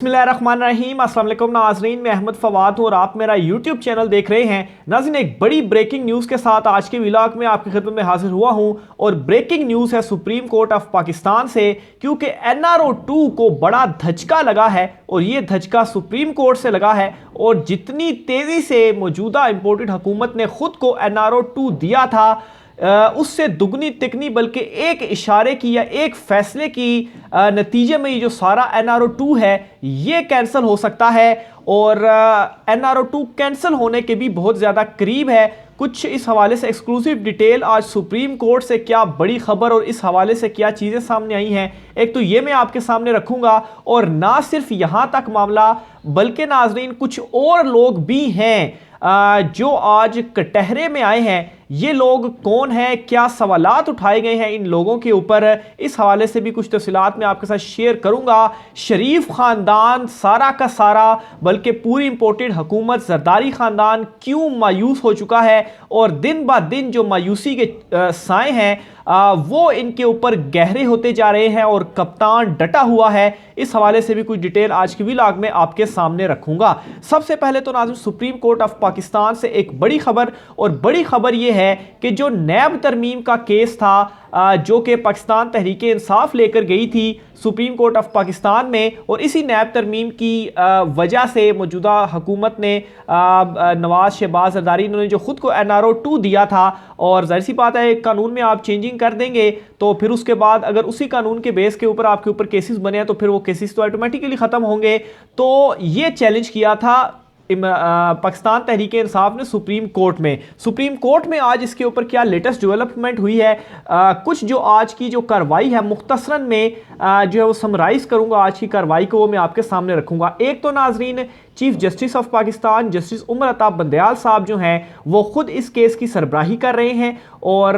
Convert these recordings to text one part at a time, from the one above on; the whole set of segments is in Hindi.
बिस्मिल्लाहिर्रहमानिर्रहीम। अस्सलाम वालेकुम नाज़रीन, मैं अहमद फवाद हूँ और आप मेरा यूट्यूब चैनल देख रहे हैं। नाज़रीन, एक बड़ी ब्रेकिंग न्यूज़ के साथ आज के व्लॉग में आपकी खिदमत में हाजिर हुआ हूँ और ब्रेकिंग न्यूज़ है सुप्रीम कोर्ट ऑफ पाकिस्तान से, क्योंकि NRO 2 को बड़ा धचका लगा है और ये धचका सुप्रीम कोर्ट से लगा है। और जितनी तेज़ी से मौजूदा इम्पोर्टेड हुकूमत ने खुद को NRO 2 दिया था, उससे दुगनी तिगनी बल्कि एक इशारे की या एक फैसले की नतीजे में ये जो सारा NRO 2 है ये कैंसिल हो सकता है। और NRO 2 कैंसिल होने के भी बहुत ज़्यादा करीब है। कुछ इस हवाले से एक्सक्लूसिव डिटेल आज सुप्रीम कोर्ट से क्या बड़ी खबर और इस हवाले से क्या चीज़ें सामने आई हैं, एक तो ये मैं आपके सामने रखूँगा। और ना सिर्फ यहाँ तक मामला, बल्कि नाजरीन कुछ और लोग भी हैं जो आज कटहरे में आए हैं। ये लोग कौन हैं, क्या सवालात उठाए गए हैं इन लोगों के ऊपर, इस हवाले से भी कुछ तफसीलात मैं आपके साथ शेयर करूंगा। शरीफ ख़ानदान सारा का सारा, बल्कि पूरी इम्पोर्टेड हुकूमत जरदारी ख़ानदान क्यों मायूस हो चुका है और दिन ब दिन जो मायूसी के साए हैं वो इनके ऊपर गहरे होते जा रहे हैं और कप्तान डटा हुआ है। इस हवाले से भी कुछ डिटेल आज की व्लॉग में आपके सामने रखूंगा। सबसे पहले तो नाज़रीन, सुप्रीम कोर्ट ऑफ पाकिस्तान से एक बड़ी खबर, और बड़ी खबर यह है कि जो नैब तरमीम का केस था जो कि पाकिस्तान तहरीक इंसाफ लेकर गई थी सुप्रीम कोर्ट ऑफ पाकिस्तान में, और इसी नैब तरमीम की वजह से मौजूदा हुकूमत ने नवाज शहबाज जरदारी, इन्होंने जो खुद को NRO 2 दिया था, और जाहिर सी बात है कानून में आप चेंजिंग कर देंगे तो फिर उसके बाद अगर उसी कानून के बेस के ऊपर आपके ऊपर केसेस बने हैं तो फिर वो केसेस तो ऑटोमेटिकली ख़त्म होंगे। तो ये चैलेंज किया था पाकिस्तान तहरीक इंसाफ ने सुप्रीम कोर्ट में। सुप्रीम कोर्ट में आज इसके ऊपर क्या लेटेस्ट डेवलपमेंट हुई है, कुछ जो आज की जो कार्रवाई है मुख्तसरन में जो है वो समराइज करूंगा। आज की कार्रवाई को वो मैं आपके सामने रखूंगा। एक तो नाजरीन, chief justice of Pakistan justice Umar Ata Bandial साहब जो हैं वो खुद इस केस की सरबराही कर रहे हैं, और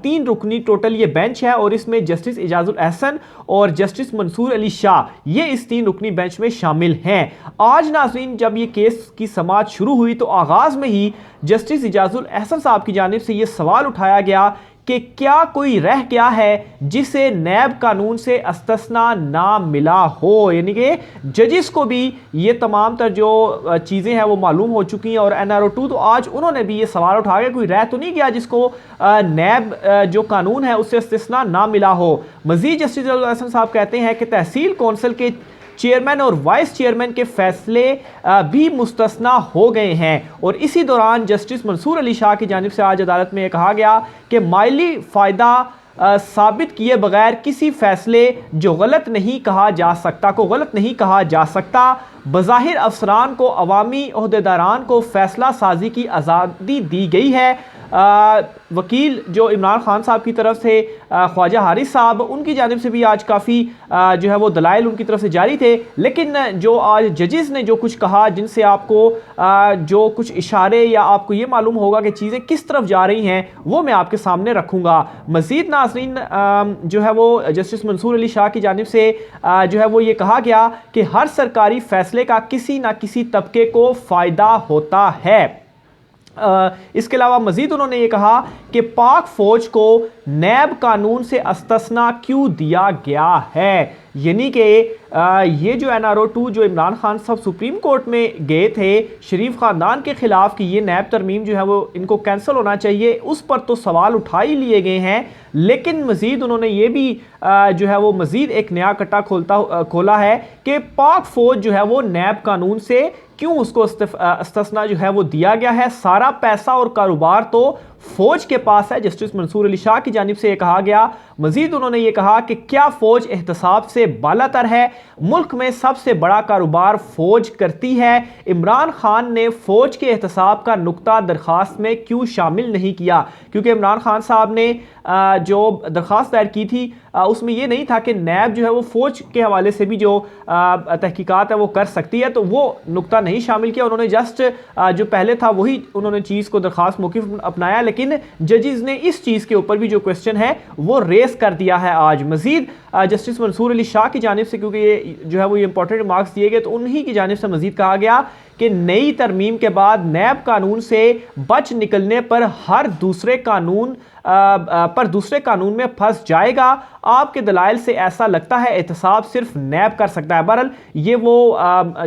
3 रुकनी टोटल ये बेंच है, और इसमें जस्टिस एजाजुल एहसन और जस्टिस मंसूर अली शाह ये इस 3 रुकनी बेंच में शामिल हैं। आज नाजरीन जब ये केस की समाअत शुरू हुई तो आगाज़ में ही जस्टिस एजाजुल एहसन साहब की जानिब से ये सवाल उठाया गया कि क्या कोई रह गया है जिसे नैब कानून से अस्तस्ना ना मिला हो, यानी कि जजिस को भी ये तमाम तर जो चीज़ें हैं वो मालूम हो चुकी हैं। और NRO 2 तो आज उन्होंने भी ये सवाल उठा के कोई रह तो नहीं गया जिसको नैब जो कानून है उससे अस्तस्ना ना मिला हो। मजीद जस्टिस एहसन साहब कहते हैं कि तहसील कौंसिल के चेयरमैन और वाइस चेयरमैन के फैसले भी मुस्तस्ना हो गए हैं। और इसी दौरान जस्टिस मंसूर अली शाह की जानिब से आज अदालत में कहा गया कि माली फ़ायदा साबित किए बगैर किसी फैसले जो गलत नहीं कहा जा सकता को गलत नहीं कहा जा सकता। बज़ाहिर अफसरान को, अवामी ओहदेदारान को फैसला साजी की आज़ादी दी गई है। वकील जो इमरान खान साहब की तरफ से ख्वाजा हारिस साहब, उनकी जानिब से भी आज काफ़ी जो है वो दलाइल उनकी तरफ से जारी थे। लेकिन जो आज जजेस ने जो कुछ कहा, जिनसे आपको जो कुछ इशारे या आपको ये मालूम होगा कि चीज़ें किस तरफ जा रही हैं, वो मैं आपके सामने रखूँगा। मज़ीद नाज़रीन जो है वो जस्टिस मंसूर अली शाह की जानिब से जो है वो ये कहा गया कि हर सरकारी फैसले का किसी ना किसी तबके को फ़ायदा होता है। इसके अलावा मजीद उन्होंने ये कहा कि पाक फौज को नैब कानून से अस्तस्ना क्यों दिया गया है, यानी कि ये जो NRO 2 जो इमरान खान साहब सुप्रीम कोर्ट में गए थे शरीफ ख़ानदान के ख़िलाफ़ कि ये नैब तरमीम जो है वो इनको कैंसिल होना चाहिए, उस पर तो सवाल उठा ही लिए गए हैं। लेकिन मज़ीद उन्होंने ये भी जो है वो मज़ीद एक नया कट्टा खोला है कि पाक फ़ौज जो है वो नैब कानून से क्यों उसको अस्तस्ना जो है वो दिया गया है। सारा पैसा और कारोबार तो फौज के पास है, जस्टिस मंसूर अली शाह की जानिब से कहा गया। मजीद उन्होंने ये कहा कि क्या फौज एहतसाब से बालातर है, मुल्क में सबसे बड़ा कारोबार फौज करती है। इमरान खान ने फौज के एहतसाब का नुक्ता दरख्वास्त में क्यों शामिल नहीं किया, क्योंकि इमरान खान साहब ने जो दरख्वास्त दायर की थी उसमें यह नहीं था कि नैब जो है वो फौज के हवाले से भी जो तहकीकात है वो कर सकती है, तो वो नुक्ता नहीं शामिल किया। उन्होंने जस्ट जो पहले था वही उन्होंने चीज़ को दरख्वास्त मौक़िफ़ अपनाया, लेकिन जजेस ने इस चीज़ के ऊपर भी जो क्वेश्चन है वो रेस कर दिया है आज। मजीद जस्टिस मंसूर अली शाह की जानिब से, क्योंकि ये जो है वो ये इंपॉर्टेंट रिमार्क्स दिए गए, तो उन्हीं की जानिब से मजीद कहा गया कि नई तरमीम के बाद नैब कानून से बच निकलने पर हर दूसरे कानून में फंस जाएगा। आपके दलाइल से ऐसा लगता है एहतसाब सिर्फ नैब कर सकता है। बहरहाल ये वो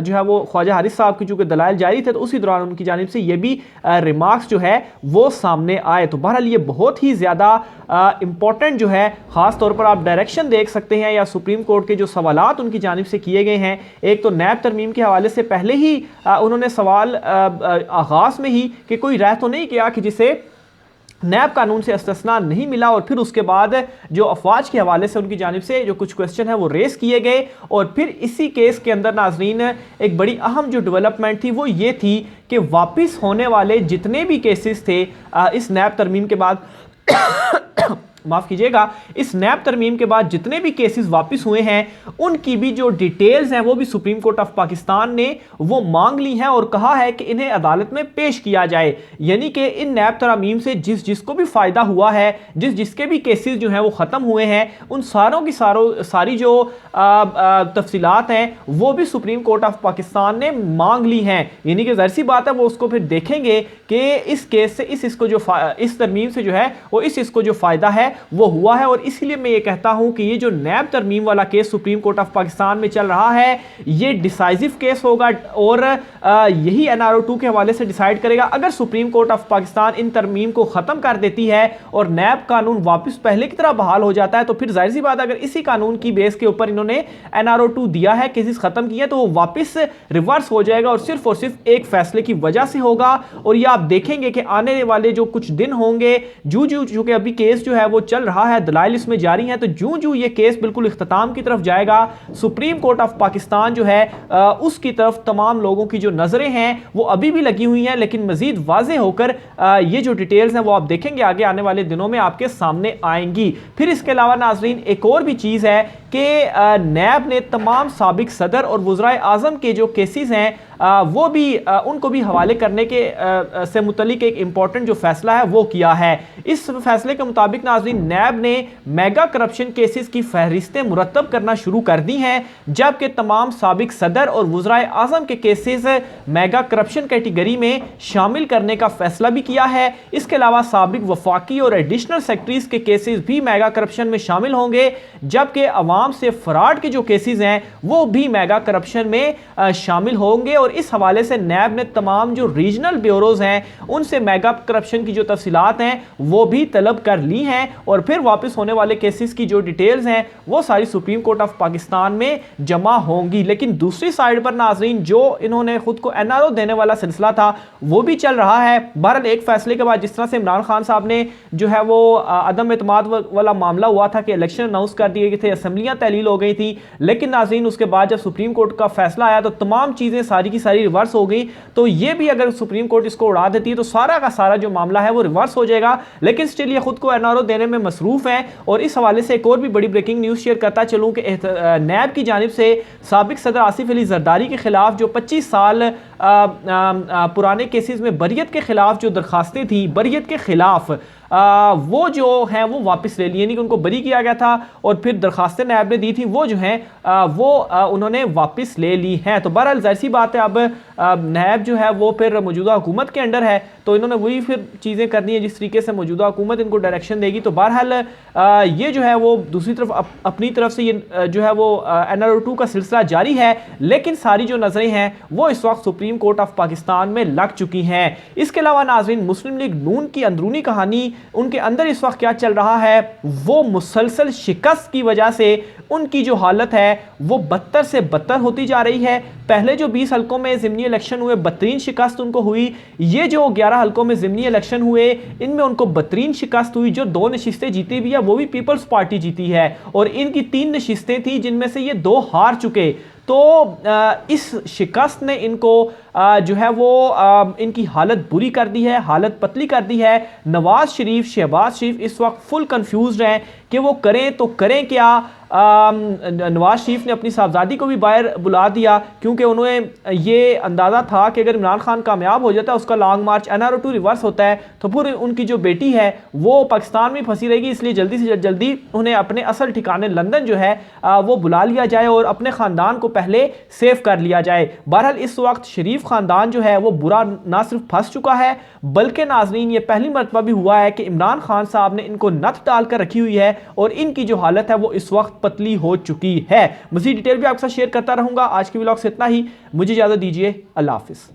जो है वो ख्वाजा हारिस साहब की चूंकि दलाइल जारी थे तो उसी दौरान उनकी जानिब से ये भी रिमार्क्स जो है वो सामने आए। तो बहरहाल ये बहुत ही ज़्यादा इंपॉर्टेंट जो है, ख़ास तौर पर आप डायरेक्शन देख सकते हैं या सुप्रीम कोर्ट के जो सवालात उनकी जानिब से किए गए हैं। एक तो नैब तरमीम के हवाले से पहले ही उन्होंने सवाल आगाज़ में ही कि कोई राय तो नहीं किया कि जिसे नैब कानून से इस्तिस्ना नहीं मिला, और फिर उसके बाद जो अफवाज के हवाले से उनकी जानिब से जो कुछ क्वेश्चन है वो रेस किए गए। और फिर इसी केस के अंदर नाजरीन एक बड़ी अहम जो डेवलपमेंट थी वो ये थी कि वापस होने वाले जितने भी केसेस थे इस नैब तरमीम के बाद माफ़ कीजिएगा, इस नैब तरमीम के बाद जितने भी केसेस वापस हुए हैं उनकी भी जो डिटेल्स हैं वो भी सुप्रीम कोर्ट ऑफ पाकिस्तान ने वो मांग ली हैं और कहा है कि इन्हें अदालत में पेश किया जाए। यानी कि इन नैब तरमीम से जिसको भी फ़ायदा हुआ है, जिसके भी केसेस जो हैं वो ख़त्म हुए हैं, उन सारों की सारी जो तफसीलात हैं वो भी सुप्रीम कोर्ट ऑफ पाकिस्तान ने मांग ली हैं। यानी कि ज़ाहिर सी बात है वो उसको फिर देखेंगे कि इस केस से इस तरमीम से जो है वो इसको जो फ़ायदा है वो हुआ है। और इसलिए मैं ये कहता हूं कि ये जो नैब तरमीम वाला case supreme court of Pakistan में चल रहा है ये डिसाइसिव केस होगा और यही NRO 2 के हवाले से डिसाइड करेगा। अगर सुप्रीम कोर्ट ऑफ पाकिस्तान इन तरमीम को ख़त्म कर देती है और नैब कानून वापस पहले की तरह बहाल हो जाता है तो फिर जाहिर सी बात अगर इसी कानून की बेस के ऊपर इन्होंने NRO 2 दिया है, केसेस ख़त्म किए, तो वो वापस रिवर्स हो जाएगा और सिर्फ एक फैसले की वजह से होगा। और ये आप देखेंगे कि आने वाले जो कुछ दिन होंगे, चूंकि अभी केस जो है वो चल रहा है, दलाइल इसमें जारी हैं, तो जूं ये केस बिल्कुल इख्तिताम की तरफ जाएगा सुप्रीम कोर्ट ऑफ पाकिस्तान जो है उसकी तरफ तमाम लोगों की जो नजरें हैं वो अभी भी लगी हुई हैं, लेकिन मजीद वाज़े होकर ये जो डिटेल्स हैं वो आप देखेंगे आगे आने वाले दिनों में आपके सामने आएंगी। फिर इसके अलावा नाजरीन एक और भी चीज़ है कि नैब ने तमाम साबिक सदर और वज़राए आज़म के जो केसेस हैं वो भी उनको भी हवाले करने के से मुतलिक एक इम्पॉर्टेंट जो फैसला है वो किया है। इस फैसले के मुताबिक नाज़रीन नैब ने मेगा करप्शन केसेस की फहरिस्तें मुरतब करना शुरू कर दी हैं, जबकि तमाम साबिक सदर और वज़राए आज़म के केसेस मेगा करप्शन कैटेगरी में शामिल करने का फैसला भी किया है। इसके अलावा साबिक वफाकी और एडिशनल सेक्रेटरीज के केसेस भी मेगा करप्शन में शामिल होंगे, जबकि अवाम से फ्रॉड के जो केसेस हैं वो भी मेगा करप्शन में शामिल होंगे। और इस हवाले से नैब ने तमाम जो रीजनल ब्यूरोज हैं उनसे मेगा करप्शन की जो तफसीलात हैं वो भी तलब कर ली हैं और फिर वापस होने वाले केसेस की जो डिटेल्स हैं वो सारी सुप्रीम कोर्ट ऑफ पाकिस्तान में जमा होंगी। लेकिन दूसरी साइड पर नाजरीन जो इन्होंने खुद को NRO देने वाला सिलसिला था वो भी चल रहा है। बहरहाल एक फैसले के बाद जिस तरह से इमरान खान साहब ने जो है वो अदम एतमाद वाला मामला हुआ था कि इलेक्शन अनाउंस कर दिए गए थे, असेंबलियां तहलील हो गई थी, लेकिन नाजरीन उसके बाद जब सुप्रीम कोर्ट का फैसला आया तो तमाम चीज़ें सारी की सारी रिवर्स हो गई। तो ये भी अगर सुप्रीम कोर्ट इसको उड़ा देती है तो सारा का सारा जो मामला है वो रिवर्स हो जाएगा। लेकिन स्टिल ये खुद को NRO देने में मसरूफ है। और इस हवाले से एक और भी बड़ी ब्रेकिंग न्यूज़ शेयर करता चलूँ कि नैब की जानिब से साबिक सदर आसिफ अली जरदारी के खिलाफ जो 25 साल पुराने केसेस में बरियत के खिलाफ जो दरखास्तें थी, बरियत के खिलाफ वो जो हैं वो वापस ले ली, यानी कि उनको बरी किया गया था और फिर दरखास्तें नैब ने दी थी वो जो हैं वो उन्होंने वापस ले ली हैं। तो बहरहाल ज़ाहिर सी बात है अब नैब जो है वो फिर मौजूदा हुकूमत के अंडर है तो इन्होंने वही फिर चीज़ें करनी है जिस तरीके से मौजूदा हुकूमत इनको डायरेक्शन देगी। तो बहरहाल ये जो है वो दूसरी तरफ अपनी तरफ से ये जो है वो NRO 2 का सिलसिला जारी है, लेकिन सारी जो नज़रें हैं वो इस वक्त सुप्रीम कोर्ट ऑफ पाकिस्तान में लग चुकी हैं। इसके अलावा नाज़रीन मुस्लिम लीग नून की अंदरूनी कहानी, उनके अंदर इस वक्त क्या चल रहा है, वो मुसलसल शिकस्त की वजह से उनकी जो हालत है वो बदतर से बदतर होती जा रही है। पहले जो 20 हलकों में ज़िमनी इलेक्शन हुए बदतरीन शिकस्त उनको हुई, ये जो 11 हलकों में ज़िमनी इलेक्शन हुए इनमें उनको बदतरीन शिकस्त हुई। जो 2 नशिस्तें जीती भी है वो भी पीपल्स पार्टी जीती है और इनकी 3 नशिस्तें थी जिनमें से ये 2 हार चुके। तो इस शिकस्त ने इनको जो है वो इनकी हालत बुरी कर दी है, हालत पतली कर दी है। नवाज शरीफ, शहबाज शरीफ इस वक्त फुल कंफ्यूज हैं कि वो करें तो करें क्या। नवाज शरीफ ने अपनी साहबजादी को भी बाहर बुला दिया क्योंकि उन्हें ये अंदाज़ा था कि अगर इमरान खान कामयाब हो जाता है, उसका लॉन्ग मार्च NRO 2 रिवर्स होता है तो फिर उनकी जो बेटी है वो पाकिस्तान में फंसी रहेगी, इसलिए जल्दी से जल्दी उन्हें अपने असल ठिकाने लंदन जो है वो बुला लिया जाए और अपने ख़ानदान को पहले सेव कर लिया जाए। बहरहाल इस वक्त शरीफ खानदान जो है वो बुरा ना सिर्फ फंस चुका है, बल्कि नाजरीन ये पहली मरतबा भी हुआ है कि इमरान खान साहब ने इनको नथ डालकर रखी हुई है और इनकी जो हालत है वो इस वक्त पतली हो चुकी है। मज़ीद डिटेल भी आपके साथ शेयर करता रहूंगा। आज के व्लॉग से इतना ही, मुझे इजाज़त दीजिए। अल्लाह हाफिज़।